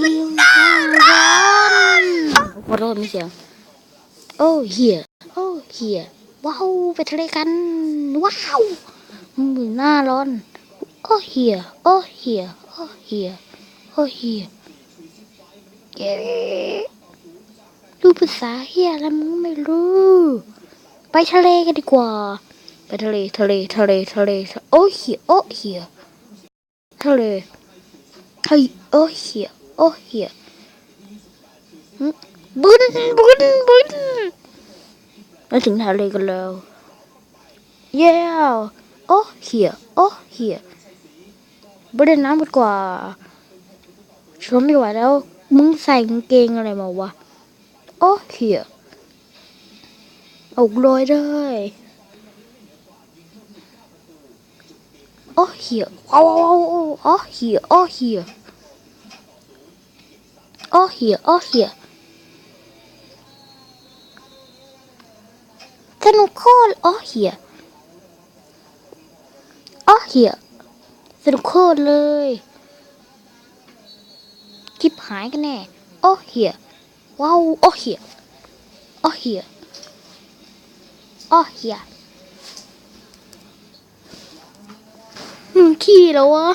มันน่าร้อนขอโทษมีเสียงโอ้เฮียว้าวไปทะเลกันว้าวมันน่าร้อนโอ้เฮียเย้ดูภาษาเฮียแล้วมึงไม่รู้ไปทะเลกันดีกว่าไปทะเลโอ้เฮียทะเลเฮ้ยโอ้เฮียบุญมาถึงทะเลกันแล้วเย้โอ้เฮียไปเล่นน้ำกันกว่าชมไม่ไหวแล้วมึงใส่กางเกงอะไรมาวะโอ้เฮียอกลอยได้โอ้เฮียว้าวโอ้เฮียสนุกโคตรโอ้เฮียสนุกโคตรเลยคลิปหายกันแน่โอ้เฮียว้าวโอ้เฮียมึงขี้แล้ววะ